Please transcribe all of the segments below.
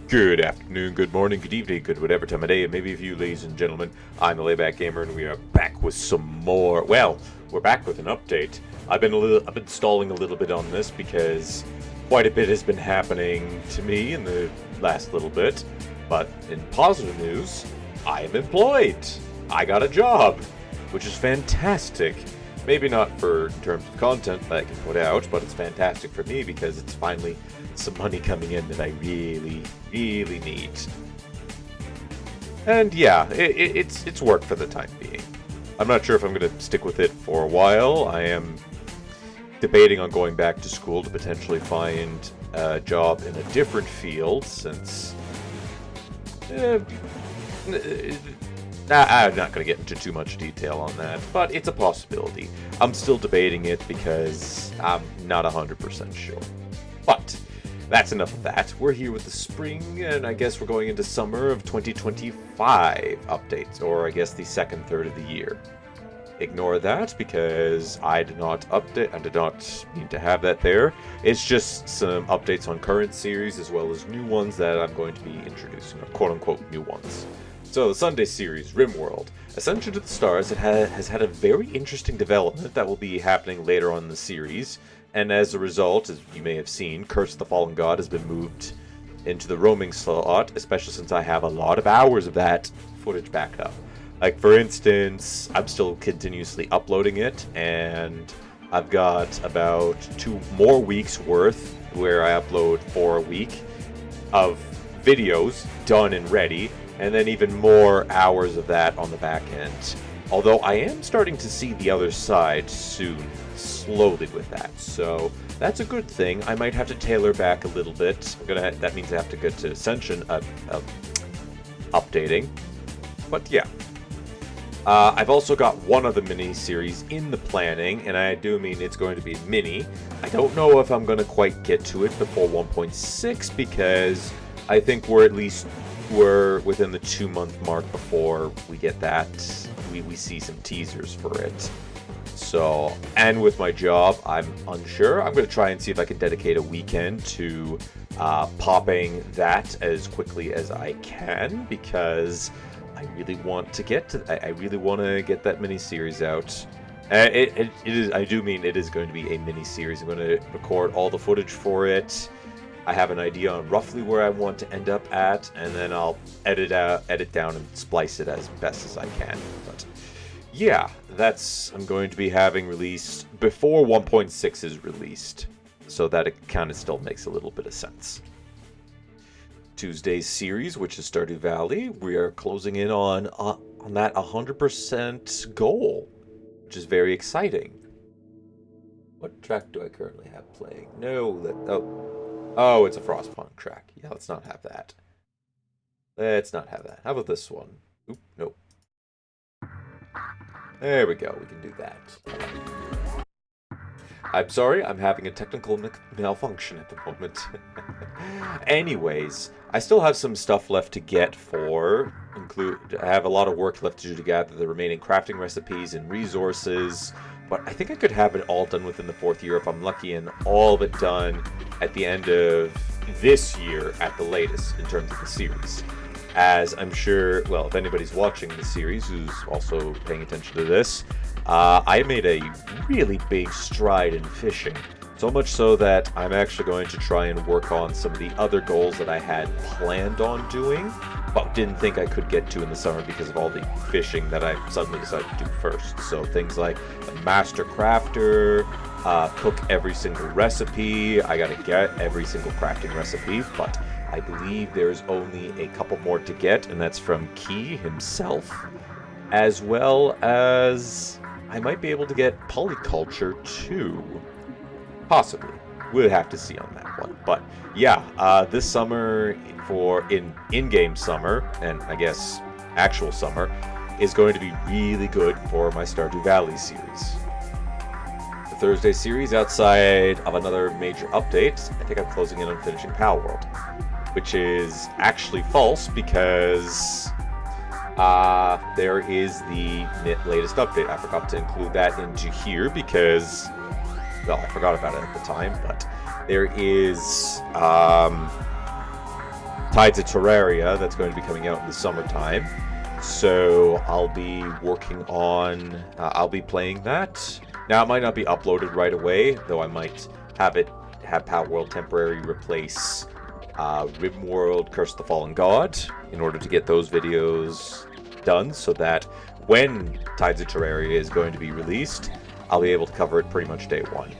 Good afternoon, good morning, good evening, good whatever time of day, and maybe of you, ladies and gentlemen. I'm the Layback Gamer, and we are back with some more. Well, we're back with an update. I've been stalling a little bit on this because quite a bit has been happening to me in the last little bit. But in positive news, I am employed. I got a job, which is fantastic. Maybe not in terms of content that I can put out, but it's fantastic for me because it's finally some money coming in that I really need. And yeah, it's work for the time being. I'm not sure if I'm going to stick with it for a while. I am debating on going back to school to potentially find a job in a different field since... I'm not going to get into too much detail on that, but it's a possibility. I'm still debating it because I'm not 100% sure. But that's enough of that. We're here with the spring, and I guess we're going into summer of 2025 updates, or I guess the second third of the year. Ignore that because I did not need to have that there. It's just some updates on current series as well as new ones that I'm going to be introducing, or quote-unquote new ones. So, the Sunday series, RimWorld. Ascension to the Stars has had a very interesting development that will be happening later on in the series, and as a result, as you may have seen, Curse of the Fallen God has been moved into the roaming slot, especially since I have a lot of hours of that footage backed up. Like, for instance, I'm still continuously uploading it, and I've got about 2 more weeks worth where I upload for a week of videos done and ready, and then even more hours of that on the back end. Although I am starting to see the other side soon, slowly with that, so that's a good thing. I might have to tailor back a little bit. That means I have to get to Ascension updating. But yeah. I've also got one other mini-series in the planning, and I do mean it's going to be mini. I don't know if I'm going to quite get to it before 1.6, because I think we're within the 2-month mark before we get that. We see some teasers for it. So, and with my job, I'm unsure. I'm going to try and see if I can dedicate a weekend to popping that as quickly as I can, because I really want to get that mini-series out. It is. I do mean it is going to be a mini-series. I'm going to record all the footage for it. I have an idea on roughly where I want to end up at, and then I'll edit down and splice it as best as I can. But yeah, I'm going to be having released before 1.6 is released, so that it kind of still makes a little bit of sense. Tuesday's series, which is Stardew Valley, we are closing in on that 100% goal, which is very exciting. What track do I currently have playing? Oh, it's a Frostpunk track. Yeah, let's not have that. How about this one? Oop, nope. There we go. We can do that. I'm sorry, I'm having a technical malfunction at the moment. Anyways, I still have some stuff left to get I have a lot of work left to do to gather the remaining crafting recipes and resources, but I think I could have it all done within the 4th year if I'm lucky, and all of it done at the end of this year at the latest in terms of the series. As I'm sure, well, if anybody's watching the series who's also paying attention to this, I made a really big stride in fishing. So much so that I'm actually going to try and work on some of the other goals that I had planned on doing, but didn't think I could get to in the summer because of all the fishing that I suddenly decided to do first. So things like the Master Crafter, cook every single recipe, I gotta get every single crafting recipe, but I believe there's only a couple more to get, and that's from Key himself, as well as I might be able to get Polyculture too. Possibly. We'll have to see on that one. But yeah, this summer in-game summer, and I guess actual summer, is going to be really good for my Stardew Valley series. The Thursday series, outside of another major update, I think I'm closing in on finishing Palworld, which is actually false because there is the latest update. I forgot to include that into here because, well, I forgot about it at the time, but there is Tides of Terraria that's going to be coming out in the summertime. So I'll be working on, I'll be playing that. Now it might not be uploaded right away, though I might have Palworld Temporary replace RimWorld Curse of the Fallen God in order to get those videos done so that when Tides of Terraria is going to be released, I'll be able to cover it pretty much day one.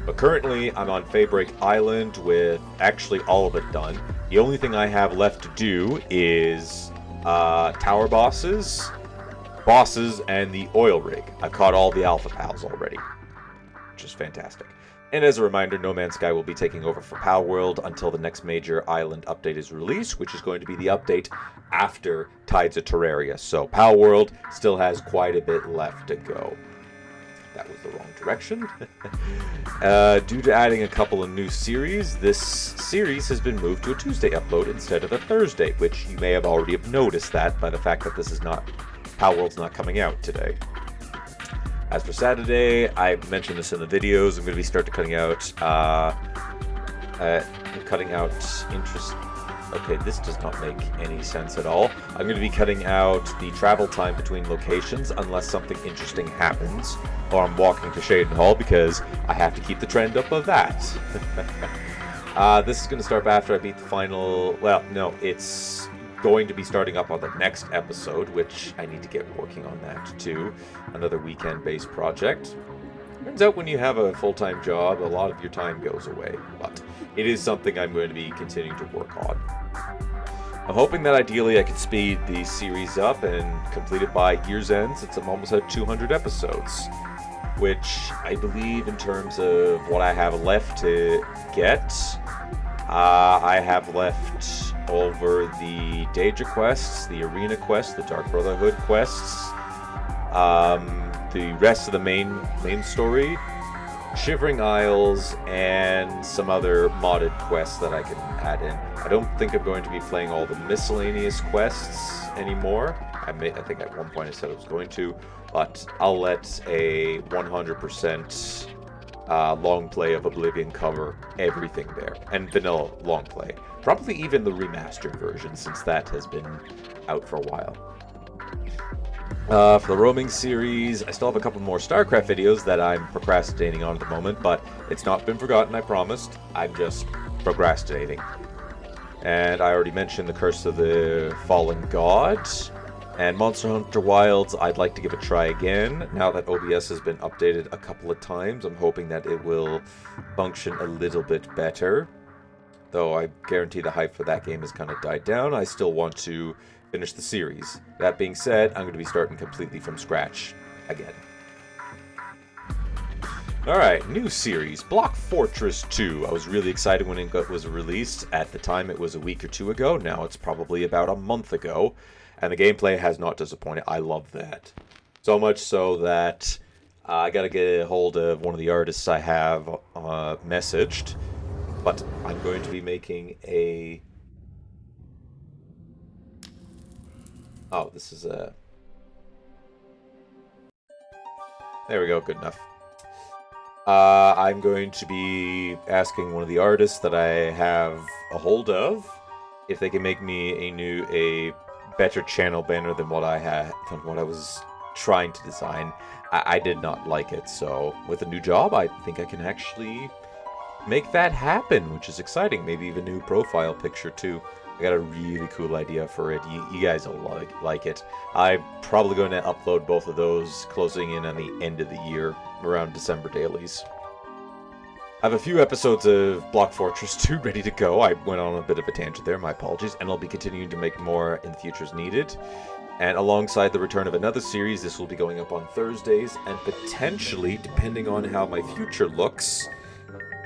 But currently, I'm on Faybreak Island with actually all of it done. The only thing I have left to do is tower bosses, and the oil rig. I've caught all the Alpha Pals already, which is fantastic. And as a reminder, No Man's Sky will be taking over for Palworld until the next major island update is released, which is going to be the update after Tides of Terraria. So Palworld still has quite a bit left to go. That was the wrong direction. Due to adding a couple of new series, this series has been moved to a Tuesday upload instead of a Thursday, which you may have already noticed that by the fact that this is not, Palworld's not coming out today. As for Saturday, I mentioned this in the videos, I'm going to be cutting out interest. Okay, this does not make any sense at all. I'm going to be cutting out the travel time between locations unless something interesting happens, or I'm walking to Shadenhall because I have to keep the trend up of that. This is going to start after I beat the final... Well, no, it's going to be starting up on the next episode, which I need to get working on that too. Another weekend-based project. Turns out when you have a full-time job, a lot of your time goes away, but it is something I'm going to be continuing to work on. I'm hoping that ideally I can speed the series up and complete it by year's end, since I'm almost at 200 episodes, which I believe in terms of what I have left to get, I have left over the Daedra quests, the Arena quests, the Dark Brotherhood quests, the rest of the main story, Shivering Isles, and some other modded quests that I can add in. I don't think I'm going to be playing all the miscellaneous quests anymore. I think at one point I said I was going to, but I'll let a 100% long play of Oblivion cover everything there, and vanilla long play. Probably even the remastered version, since that has been out for a while. For the roaming series, I still have a couple more StarCraft videos that I'm procrastinating on at the moment, but it's not been forgotten, I promised. I'm just procrastinating. And I already mentioned the Curse of the Fallen God. And Monster Hunter Wilds, I'd like to give a try again. Now that OBS has been updated a couple of times, I'm hoping that it will function a little bit better. Though I guarantee the hype for that game has kind of died down, I still want to finish the series. That being said, I'm going to be starting completely from scratch again. Alright, new series, Block Fortress 2. I was really excited when it was released. At the time it was a week or two ago, now it's probably about a month ago. And the gameplay has not disappointed. I love that. So much so that I gotta get a hold of one of the artists I have messaged. But I'm going to be making a... Oh, this is a... There we go, good enough. I'm going to be asking one of the artists that I have a hold of if they can make me a better channel banner than what I was trying to design. I did not like it, so with a new job, I think I can actually make that happen, which is exciting. Maybe even a new profile picture too. I got a really cool idea for it. You guys will like it. I'm probably going to upload both of those closing in on the end of the year, around December dailies. I have a few episodes of Block Fortress 2 ready to go. I went on a bit of a tangent there, my apologies, and I'll be continuing to make more in the future as needed. And alongside the return of another series, this will be going up on Thursdays, and potentially, depending on how my future looks,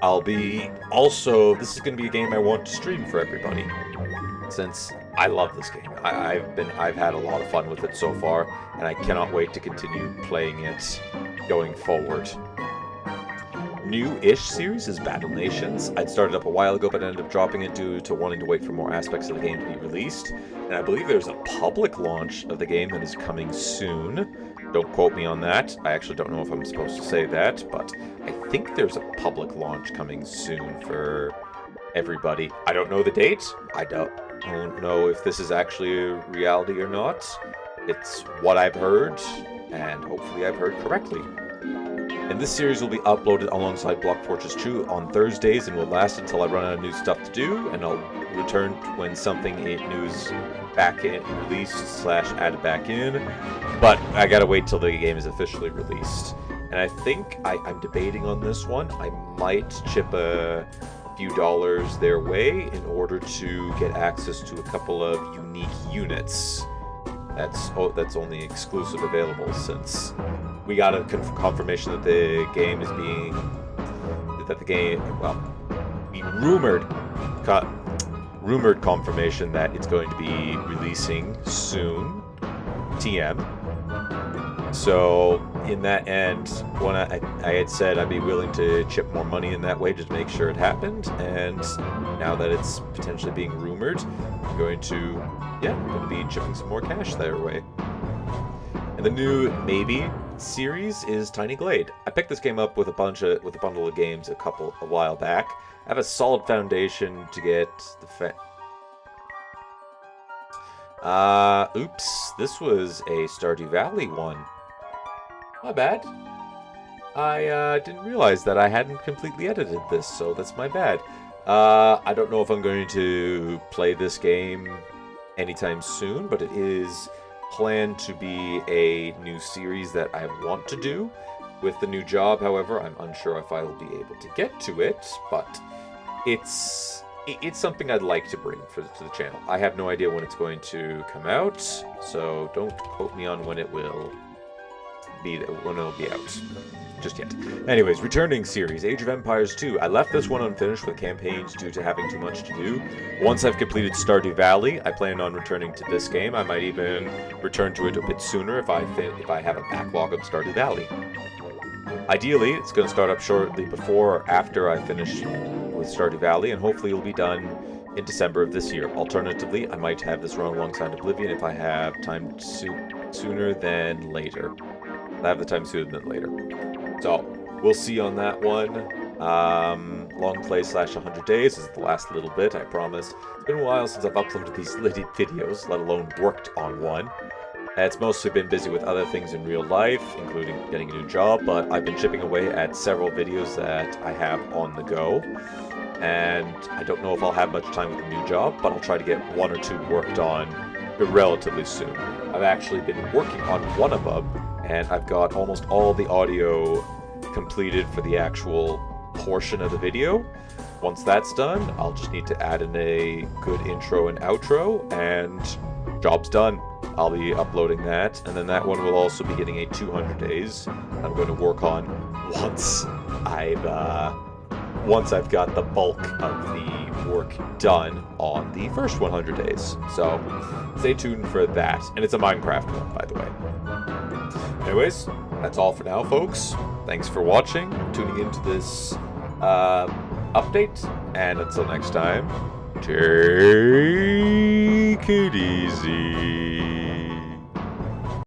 I'll be also... This is going to be a game I want to stream for everybody, since I love this game. I've had a lot of fun with it so far, and I cannot wait to continue playing it going forward. New-ish series is Battle Nations. I'd started up a while ago, but ended up dropping it due to wanting to wait for more aspects of the game to be released. And I believe there's a public launch of the game that is coming soon. Don't quote me on that. I actually don't know if I'm supposed to say that, but I think there's a public launch coming soon for everybody. I don't know the date. I don't know if this is actually a reality or not. It's what I've heard, and hopefully I've heard correctly. And this series will be uploaded alongside Block Fortress 2 on Thursdays and will last until I run out of new stuff to do, and I'll return when something new is back in, released / added back in. But I gotta wait till the game is officially released. And I think I'm debating on this one. I might chip a few dollars their way in order to get access to a couple of unique units. That's only exclusive available, since we got a confirmation that the game is being... we rumored confirmation that it's going to be releasing soon, TM. So, in that end, when I had said I'd be willing to chip more money in that way just to make sure it happened, and now that it's potentially being rumored, I'm going to be chipping some more cash their way. And the new Maybe series is Tiny Glade. I picked this game up with a bundle of games a while back. I have a solid foundation to get the oops, this was a Stardew Valley one. My bad. I didn't realize that I hadn't completely edited this, so that's my bad. I don't know if I'm going to play this game anytime soon, but it is planned to be a new series that I want to do. With the new job, however, I'm unsure if I will be able to get to it, but it's something I'd like to bring to the channel. I have no idea when it's going to come out, so don't quote me on when it'll be out just yet. Anyways, returning series, Age of Empires 2. I left this one unfinished with campaigns due to having too much to do. Once I've completed Stardew Valley, I plan on returning to this game. I might even return to it a bit sooner if I have a backlog of Stardew Valley. Ideally, it's going to start up shortly before or after I finish with Stardew Valley, and hopefully it'll be done in December of this year. Alternatively, I might have this run alongside Oblivion if I have time sooner than later. I have the time sooner than later. So, we'll see on that one. Long play / 100 days is the last little bit, I promise. It's been a while since I've uploaded these videos, let alone worked on one. It's mostly been busy with other things in real life, including getting a new job, but I've been chipping away at several videos that I have on the go. And I don't know if I'll have much time with the new job, but I'll try to get 1 or 2 worked on relatively soon. I've actually been working on one of them, and I've got almost all the audio completed for the actual portion of the video. Once that's done, I'll just need to add in a good intro and outro, and job's done. I'll be uploading that, and then that one will also be getting a 200 days. I'm going to work on once I've got the bulk of the work done on the first 100 days. So stay tuned for that, and it's a Minecraft one, by the way. Anyways, that's all for now, folks. Thanks for watching, tuning into this update, and until next time, take it easy.